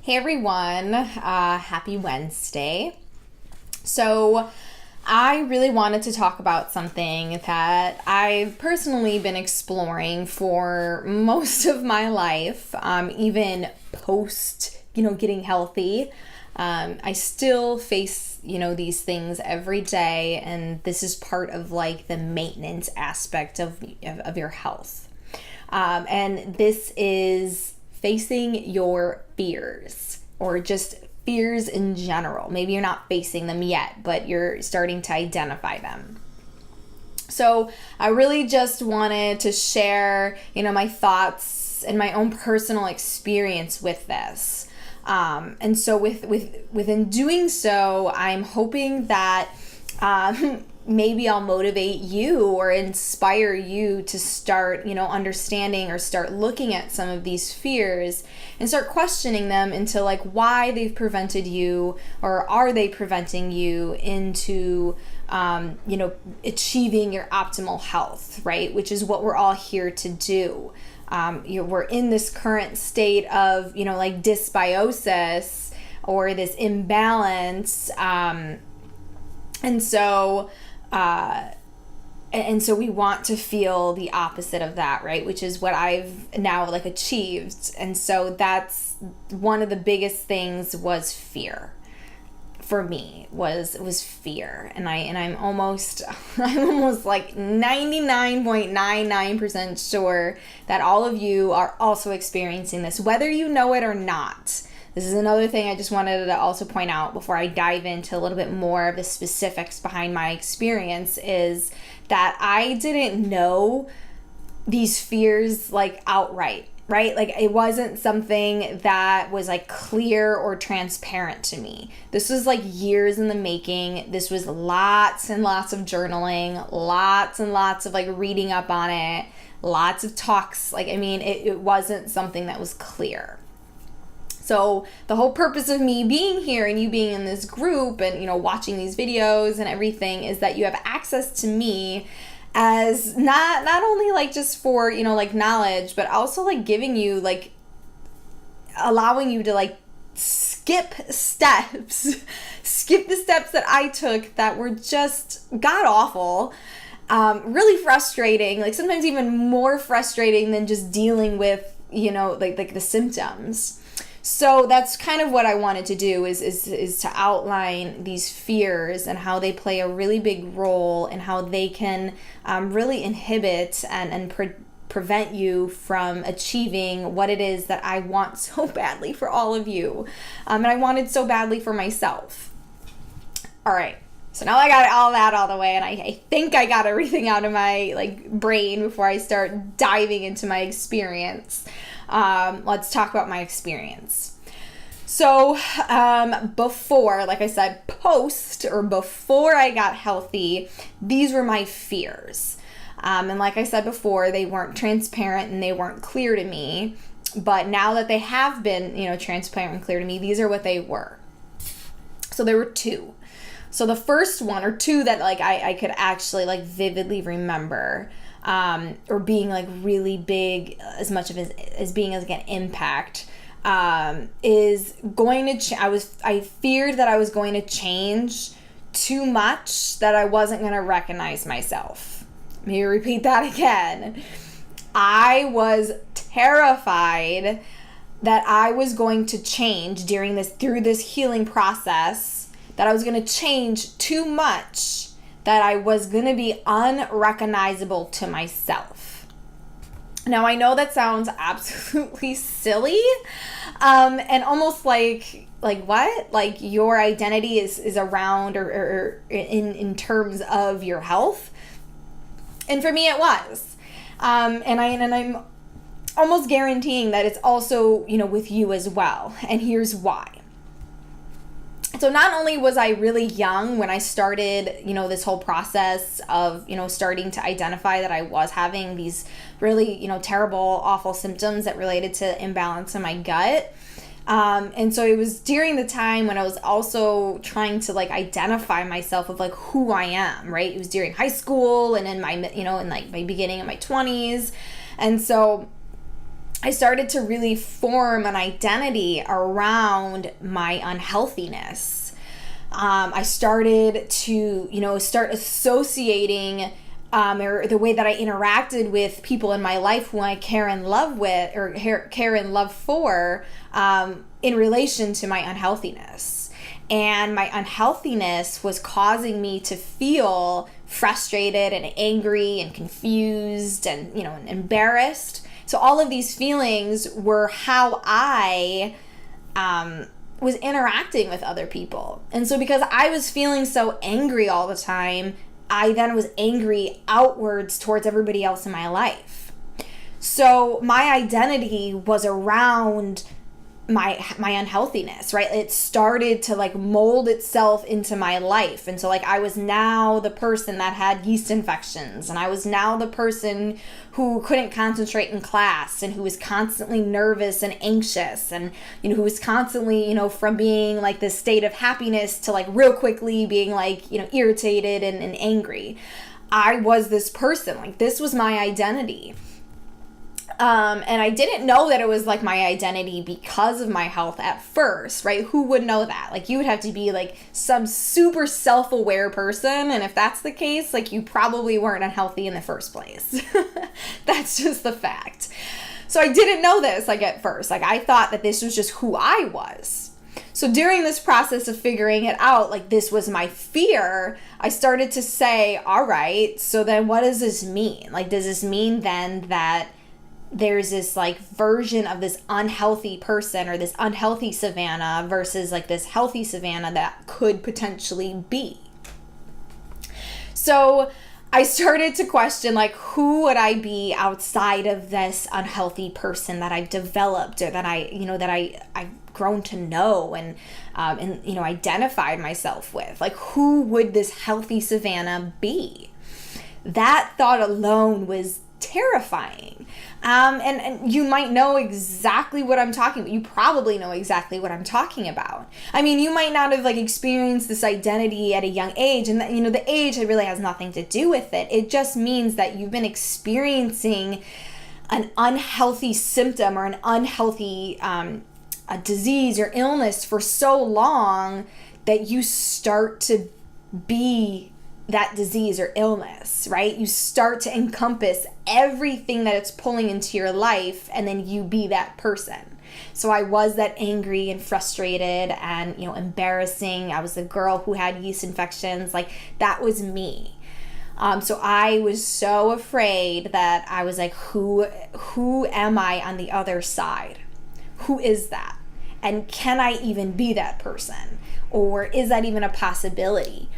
Hey everyone, happy Wednesday. So I really wanted to talk about something that I've personally been exploring for most of my life, even post, getting healthy. I still face, these things every day, and this is part of like the maintenance aspect of your health. And this is facing your fears, or just fears in general. Maybe you're not facing them yet, but you're starting to identify them. So I really just wanted to share, my thoughts and my own personal experience with this. And so within doing so, I'm hoping that maybe I'll motivate you or inspire you to start, understanding or start looking at some of these fears and start questioning them into like why they've prevented you, or are they preventing you into, achieving your optimal health, right? Which is what we're all here to do. We're in this current state of, like dysbiosis or this imbalance. And so we want to feel the opposite of that, right? Which is what I've now like achieved. And so that's one of the biggest things was fear. For me was fear. And I'm almost like 99.99% sure that all of you are also experiencing this, whether you know it or not. This is another thing I just wanted to also point out before I dive into a little bit more of the specifics behind my experience, is that I didn't know these fears like outright, right? Like it wasn't something that was like clear or transparent to me. This was like years in the making. This was lots and lots of journaling, lots and lots of like reading up on it, lots of talks. It wasn't something that was clear. So the whole purpose of me being here and you being in this group and, watching these videos and everything is that you have access to me as not only like just for, like knowledge, but also like giving you like, allowing you to like skip the steps that I took that were just god awful, really frustrating, like sometimes even more frustrating than just dealing with, like the symptoms. So that's kind of what I wanted to do is to outline these fears and how they play a really big role and how they can really inhibit and prevent you from achieving what it is that I want so badly for all of you. And I wanted so badly for myself. All right. So now I got all that out of the way, and I think I got everything out of my like brain before I start diving into my experience. Let's talk about my experience. So before, like I said, before I got healthy, these were my fears. And like I said before, they weren't transparent and they weren't clear to me. But now that they have been, transparent and clear to me, these are what they were. So there were two. So the first one, or two that like I could actually like vividly remember, or being like really big, as much of as being like an impact, is going to I feared that I was going to change too much that I wasn't going to recognize myself. Let me repeat that again. I was terrified that I was going to change through this healing process, that I was going to change too much, that I was going to be unrecognizable to myself. Now, I know that sounds absolutely silly, and almost like what? Like your identity is around or in terms of your health. And for me, it was. And I'm almost guaranteeing that it's also, with you as well. And here's why. So not only was I really young when I started, this whole process of, starting to identify that I was having these really, terrible, awful symptoms that related to imbalance in my gut. And so it was during the time when I was also trying to like identify myself of like who I am, right? It was during high school and in my, in like my beginning of my 20s. And so I started to really form an identity around my unhealthiness. I started to, start associating or the way that I interacted with people in my life who I care and love with, or care and love for, in relation to my unhealthiness. And my unhealthiness was causing me to feel frustrated and angry and confused and, and embarrassed. So all of these feelings were how I was interacting with other people. And so because I was feeling so angry all the time, I then was angry outwards towards everybody else in my life. So my identity was around my unhealthiness, right? It started to mold itself into my life. And so I was now the person that had yeast infections, and I was now the person who couldn't concentrate in class, and who was constantly nervous and anxious, and who was constantly from being this state of happiness to real quickly being irritated and angry. I was this person. This was my identity. And I didn't know that it was my identity because of my health at first, right? Who would know that? You would have to be some super self-aware person. And if that's the case, you probably weren't unhealthy in the first place. That's just the fact. So I didn't know this at first. I thought that this was just who I was. So during this process of figuring it out, this was my fear, I started to say, all right, so then what does this mean? Does this mean then that there's this version of this unhealthy person or this unhealthy Savannah versus this healthy Savannah that could potentially be? So I started to question who would I be outside of this unhealthy person that I've developed, or that I've grown to know and identified myself with. Who would this healthy Savannah be? That thought alone was terrifying. And you might know exactly what I'm talking about. You probably know exactly what I'm talking about. I mean, you might not have experienced this identity at a young age, and the age really has nothing to do with it. It just means that you've been experiencing an unhealthy symptom or an unhealthy a disease or illness for so long that you start to be that disease or illness, right? You start to encompass everything that it's pulling into your life, and then you be that person. So I was that angry and frustrated and, embarrassing. I was the girl who had yeast infections. That was me. So I was so afraid that I was who am I on the other side? Who is that? And can I even be that person? Or is that even a possibility?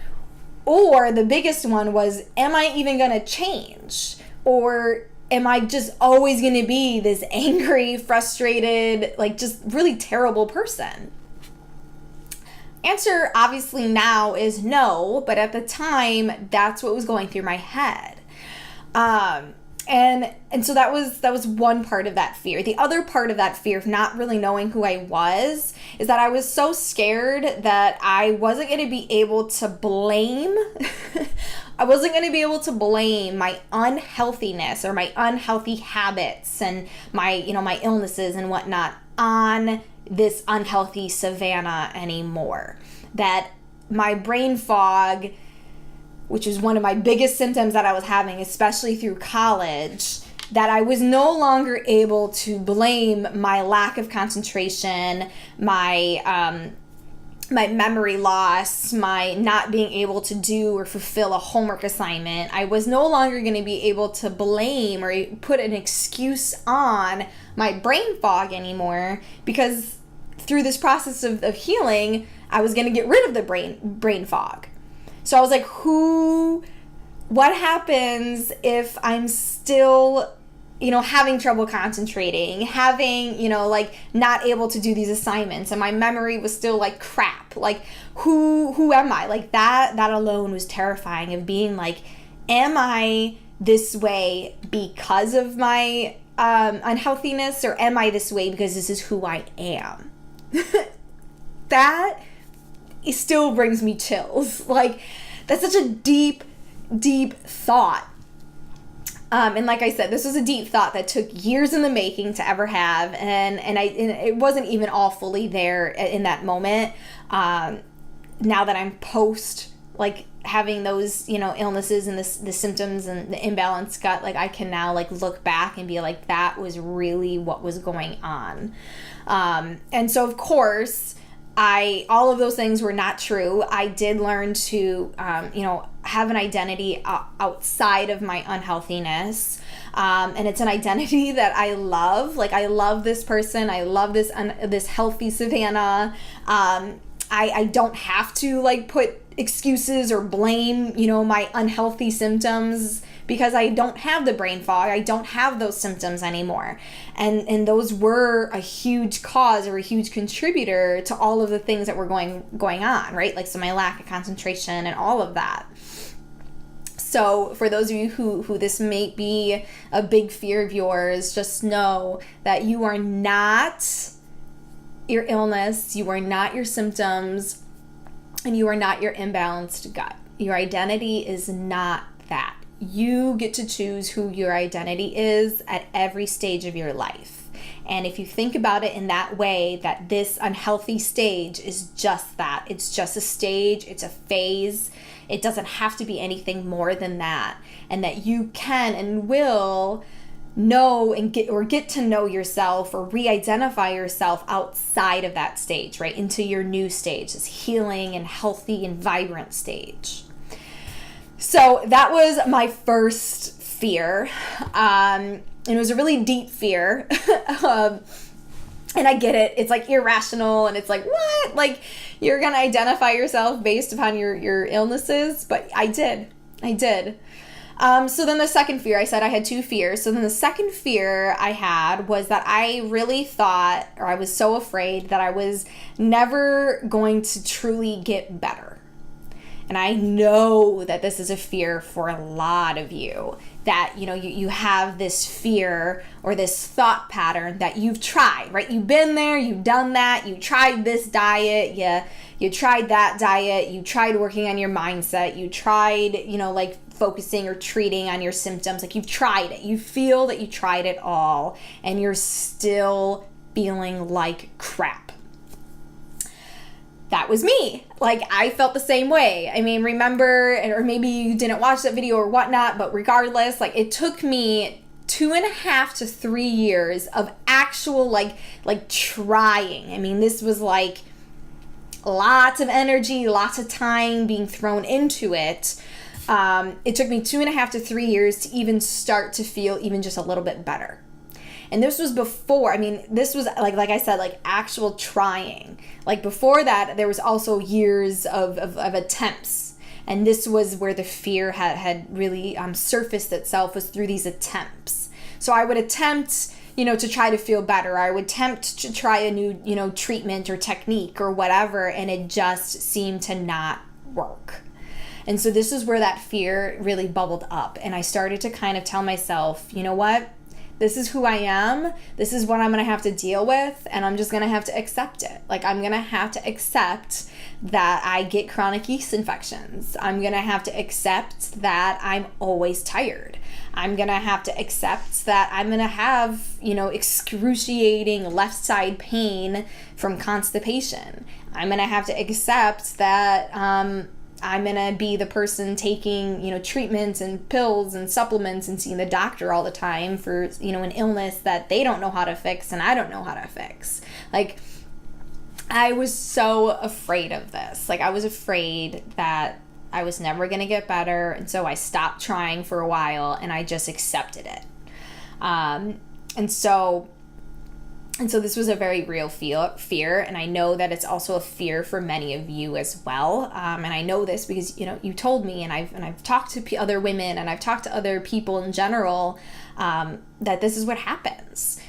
Or the biggest one was, am I even going to change? Or am I just always going to be this angry, frustrated, just really terrible person? Answer obviously now is no, but at the time, that's what was going through my head. And so that was one part of that fear. The other part of that fear of not really knowing who I was is that I was so scared that I wasn't going to be able to blame I wasn't going to be able to blame my unhealthiness or my unhealthy habits and my my illnesses and whatnot on this unhealthy Savannah anymore. That my brain fog, which was one of my biggest symptoms that I was having, especially through college, that I was no longer able to blame my lack of concentration, my memory loss, my not being able to do or fulfill a homework assignment. I was no longer going to be able to blame or put an excuse on my brain fog anymore, because through this process of healing, I was going to get rid of the brain fog. So I was what happens if I'm still, having trouble concentrating, having, not able to do these assignments, and my memory was still crap? Who am I? That alone was terrifying, of being am I this way because of my unhealthiness, or am I this way because this is who I am? That it still brings me chills. That's such a deep, deep thought. And like I said, this was a deep thought that took years in the making to ever have, and it wasn't even all fully there in that moment. Now that I'm post, like, having those, illnesses and the symptoms and the imbalanced gut, like, I can now, like, look back and be like, that was really what was going on. And so, of course, all of those things were not true. I did learn to, have an identity outside of my unhealthiness. And it's an identity that I love. Like, I love this person. I love this healthy Savannah. I don't have to, like, put excuses or blame, my unhealthy symptoms, because I don't have the brain fog. I don't have those symptoms anymore. And those were a huge cause or a huge contributor to all of the things that were going on, right? Like, so my lack of concentration and all of that. So for those of you who this may be a big fear of yours, just know that you are not your illness, you are not your symptoms, and you are not your imbalanced gut. Your identity is not that. You get to choose who your identity is at every stage of your life. And if you think about it in that way, that this unhealthy stage is just that. It's just a stage, it's a phase. It doesn't have to be anything more than that. And that you can and will know and get to know yourself or re-identify yourself outside of that stage, right? Into your new stage, this healing and healthy and vibrant stage. So that was my first fear. And it was a really deep fear. And I get it. It's like irrational and it's like, what? Like, you're going to identify yourself based upon your illnesses? But I did. So then the second fear, I said I had two fears. So then the second fear I had was that I really thought, or I was so afraid that I was never going to truly get better. And I know that this is a fear for a lot of you, that, you have this fear or this thought pattern that you've tried, right? You've been there, you've done that, you tried this diet, you tried that diet, you tried working on your mindset, you tried, like focusing or treating on your symptoms, like you've tried it. You feel that you tried it all and you're still feeling like crap. That was me. Like, I felt the same way. I mean, remember, or maybe you didn't watch that video or whatnot, but regardless, like, it took me 2.5 to 3 years of actual, like trying. I mean, this was like lots of energy, lots of time being thrown into it. It took me 2.5 to 3 years to even start to feel even just a little bit better. And this was before, this was like I said, like actual trying. Like before that, there was also years of attempts. And this was where the fear had really surfaced itself, was through these attempts. So I would attempt, to try to feel better. I would attempt to try a new, treatment or technique or whatever, and it just seemed to not work. And so this is where that fear really bubbled up. And I started to kind of tell myself, you know what? This is who I am. This is what I'm going to have to deal with. And I'm just going to have to accept it. Like, I'm going to have to accept that I get chronic yeast infections. I'm going to have to accept that I'm always tired. I'm going to have to accept that I'm going to have, excruciating left side pain from constipation. I'm going to have to accept that, I'm going to be the person taking, treatments and pills and supplements and seeing the doctor all the time for, an illness that they don't know how to fix and I don't know how to fix. Like, I was so afraid of this. Like, I was afraid that I was never going to get better. And so I stopped trying for a while and I just accepted it. And so this was a very real fear, and I know that it's also a fear for many of you as well. And I know this because you told me, and I've talked to other women, and I've talked to other people in general, that this is what happens.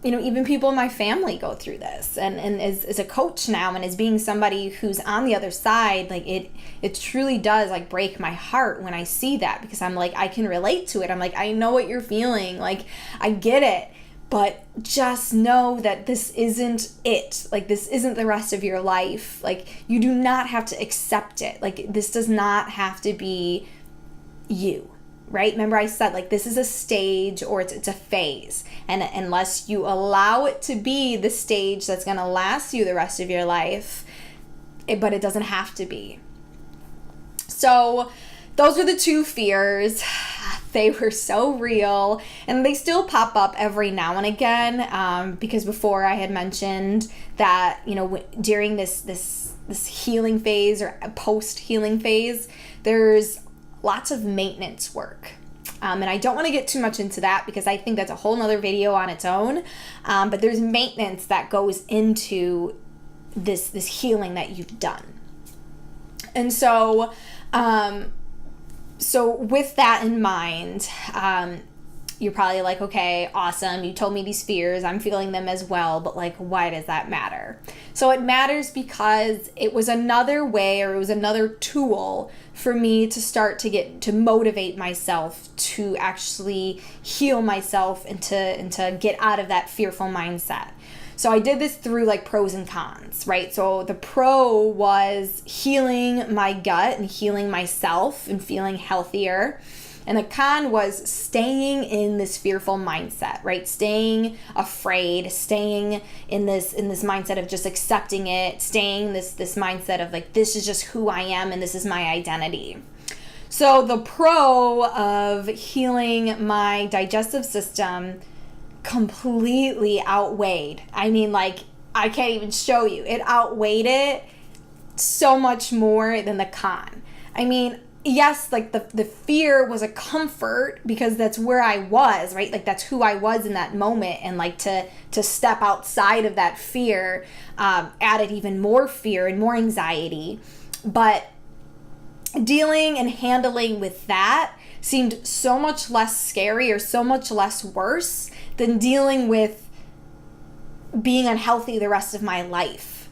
Even people in my family go through this, and as a coach now, and as being somebody who's on the other side, like it truly does like break my heart when I see that, because I'm like, I can relate to it. I'm like, I know what you're feeling. Like, I get it. But just know that this isn't it. Like, this isn't the rest of your life. Like, you do not have to accept it. Like, this does not have to be you. right? Remember I said, like, this is a stage, or it's a phase. And unless you allow it to be the stage that's going to last you the rest of your life, but it doesn't have to be. So those are the two fears. They were so real, and they still pop up every now and again, because before I had mentioned that, during this healing phase or post-healing phase, there's lots of maintenance work. And I don't want to get too much into that because I think that's a whole nother video on its own. But there's maintenance that goes into this healing that you've done. And so with that in mind, you're probably like, okay, awesome. You told me these fears. I'm feeling them as well. But like, why does that matter? So it matters because it was another way, or it was another tool for me to start to motivate myself to actually heal myself and to get out of that fearful mindset. So I did this through like pros and cons, right? So the pro was healing my gut and healing myself and feeling healthier. And the con was staying in this fearful mindset, right? Staying afraid, staying in this mindset of just accepting it, staying this mindset of like, this is just who I am and this is my identity. So the pro of healing my digestive system completely outweighed. I mean, like, I can't even show you. It outweighed it so much more than the con. I mean, yes, like the fear was a comfort because that's where I was, right? Like that's who I was in that moment. And like to step outside of that fear added even more fear and more anxiety. But dealing and handling with that seemed so much less scary or so much less worse than dealing with being unhealthy the rest of my life.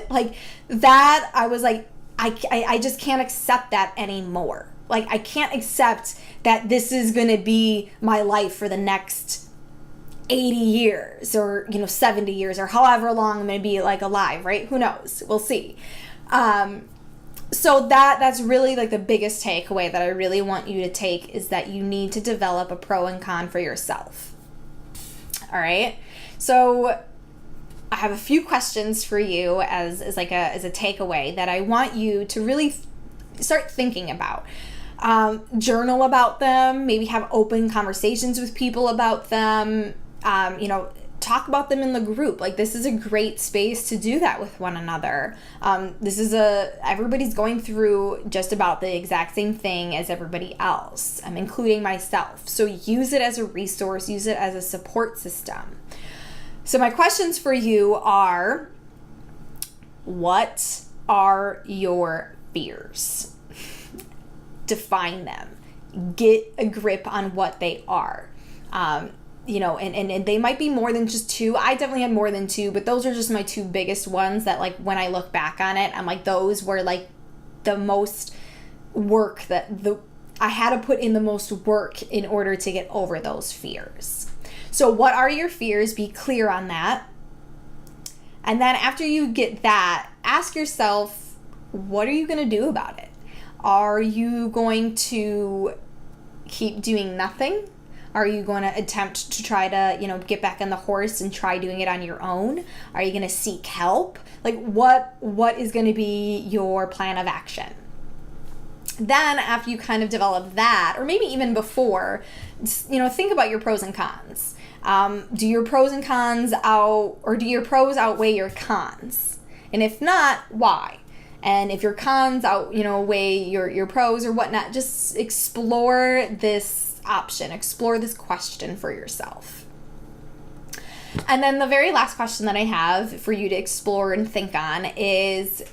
Like that, I was like, I just can't accept that anymore. Like I can't accept that this is going to be my life for the next 80 years or 70 years or however long I'm going to be like alive, right? Who knows? We'll see. So that's really like the biggest takeaway that I really want you to take is that you need to develop a pro and con for yourself. All right. So I have a few questions for you as a takeaway that I want you to really start thinking about. Journal about them, maybe have open conversations with people about them, talk about them in the group. Like this is a great space to do that with one another. Everybody's going through just about the exact same thing as everybody else, including myself. So use it as a resource, use it as a support system. So my questions for you are, what are your fears? Define them. Get a grip on what they are. And they might be more than just two. I definitely had more than two, but those are just my two biggest ones that like when I look back on it, I'm like, those were like the most work I had to put in the most work in order to get over those fears. So what are your fears? Be clear on that. And then after you get that, ask yourself, what are you going to do about it? Are you going to keep doing nothing? Are you going to attempt to try to, get back on the horse and try doing it on your own? Are you going to seek help? Like what is going to be your plan of action? Then after you kind of develop that, or maybe even before, think about your pros and cons. Do your pros and cons do your pros outweigh your cons? And if not, why? And if your cons outweigh your pros or whatnot, just explore this option, explore this question for yourself. And then the very last question that I have for you to explore and think on is,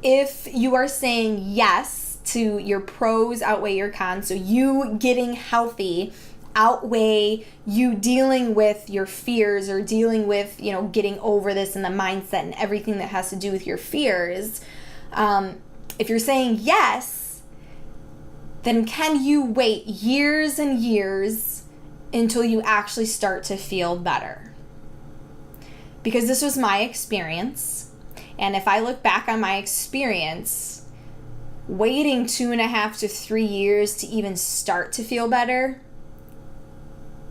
if you are saying yes to your pros outweigh your cons, so you getting healthy outweigh you dealing with your fears or dealing with, getting over this and the mindset and everything that has to do with your fears, if you're saying yes, then can you wait years and years until you actually start to feel better? Because this was my experience. And if I look back on my experience, waiting 2.5 to 3 years to even start to feel better,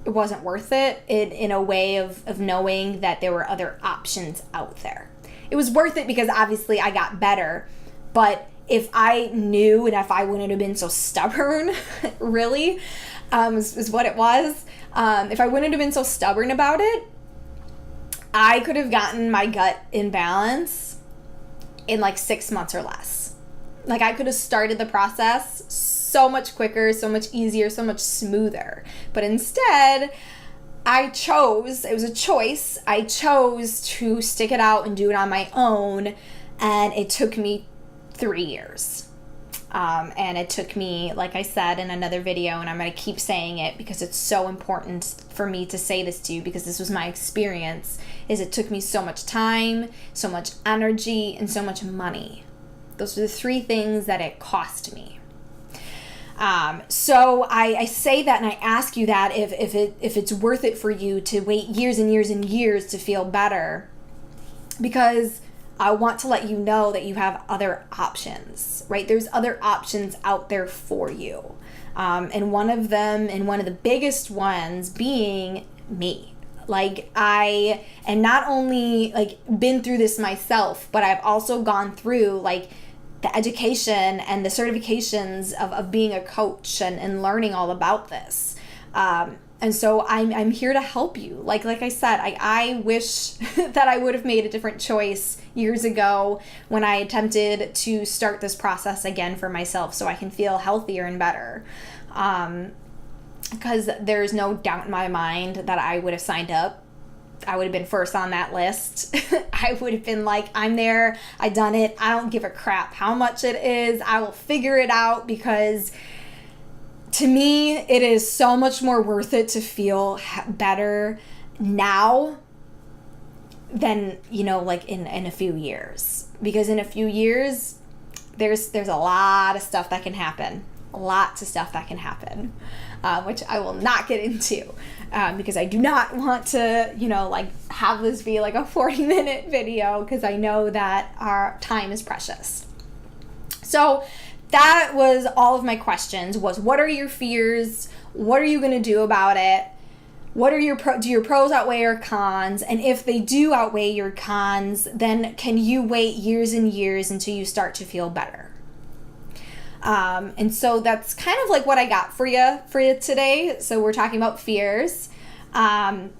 it wasn't worth it in a way of knowing that there were other options out there. It was worth it because obviously I got better, but if I knew and if I wouldn't have been so stubborn, really, is what it was. If I wouldn't have been so stubborn about it, I could have gotten my gut in balance in like 6 months or less. Like I could have started the process so much quicker, so much easier, so much smoother. But instead, it was a choice. I chose to stick it out and do it on my own. And it took me 3 years. And it took me, like I said in another video, and I'm going to keep saying it because it's so important for me to say this to you because this was my experience, is it took me so much time, so much energy, and so much money. Those are the 3 things that it cost me. So I say that and I ask you that if it's worth it for you to wait years and years and years to feel better, because I want to let you know that you have other options, right? There's other options out there for you. And one of them, and one of the biggest ones, being me. Like I am not only like been through this myself, but I've also gone through like the education and the certifications of being a coach and learning all about this. And so I'm here to help you. Like I said, I wish that I would have made a different choice years ago when I attempted to start this process again for myself so I can feel healthier and better. Because there's no doubt in my mind that I would have signed up. I would have been first on that list. I would have been like, I'm there, I done it, I don't give a crap how much it is, I will figure it out, because to me, it is so much more worth it to feel better now than, like in a few years. Because in a few years, there's a lot of stuff that can happen. Lots of stuff that can happen, which I will not get into because I do not want to, like have this be like a 40-minute video, because I know that our time is precious. So that was all of my questions, was what are your fears? What are you going to do about it? What are do your pros outweigh your cons? And if they do outweigh your cons, then can you wait years and years until you start to feel better? And so that's kind of like what I got for you today. So we're talking about fears. And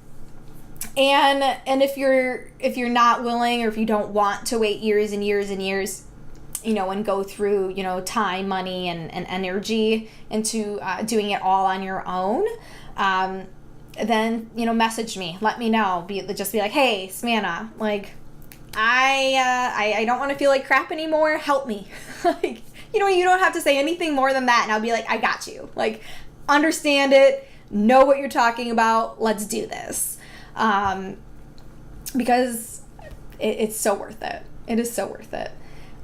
if you're not willing, or if you don't want to wait years and years and years, and go through, time, money, and energy into doing it all on your own, then, message me, let me know, just be like, hey, Savannah, like, I don't want to feel like crap anymore, help me. Like, you don't have to say anything more than that, and I'll be like, I got you. Like, understand it, know what you're talking about, let's do this. Because it's so worth it. It is so worth it.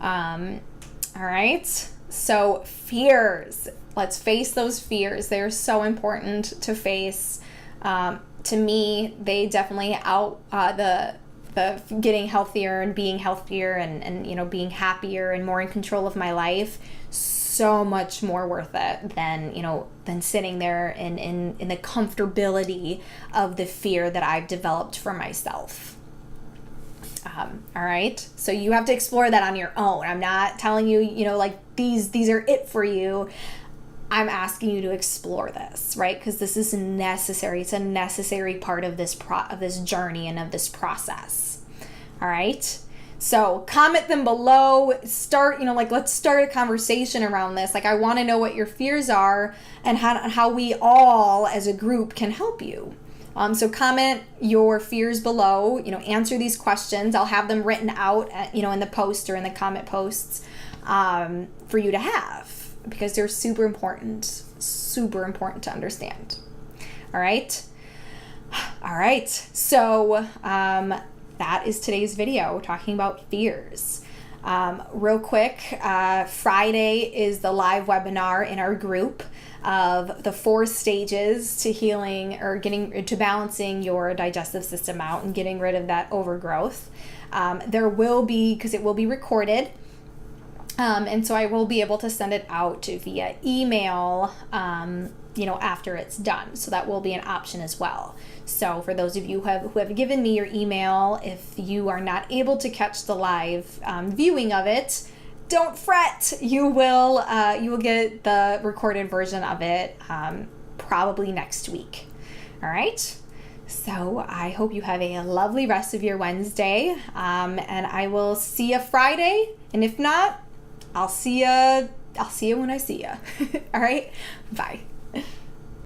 All right. So fears, let's face those fears. They're so important to face. To me, they definitely the getting healthier and being healthier and being happier and more in control of my life, so much more worth it than sitting there in the comfortability of the fear that I've developed for myself. All right. So you have to explore that on your own. I'm not telling you, like these are it for you. I'm asking you to explore this, right? Because this is necessary. It's a necessary part of this journey and of this process. All right. So comment them below. Let's start a conversation around this. Like, I want to know what your fears are and how we all as a group can help you. So comment your fears below, answer these questions. I'll have them written out, in the post or in the comment posts for you to have, because they're super important to understand. All right. So that is today's video, talking about fears. Real quick, Friday is the live webinar in our group of the 4 stages to healing or getting to balancing your digestive system out and getting rid of that overgrowth. There will be, because it will be recorded, And so I will be able to send it out via email, after it's done. So that will be an option as well. So for those of you who have given me your email, if you are not able to catch the live viewing of it, don't fret. You will get the recorded version of it probably next week. All right. So I hope you have a lovely rest of your Wednesday, and I will see you Friday. And if not, I'll see you when I see you. All right. Bye.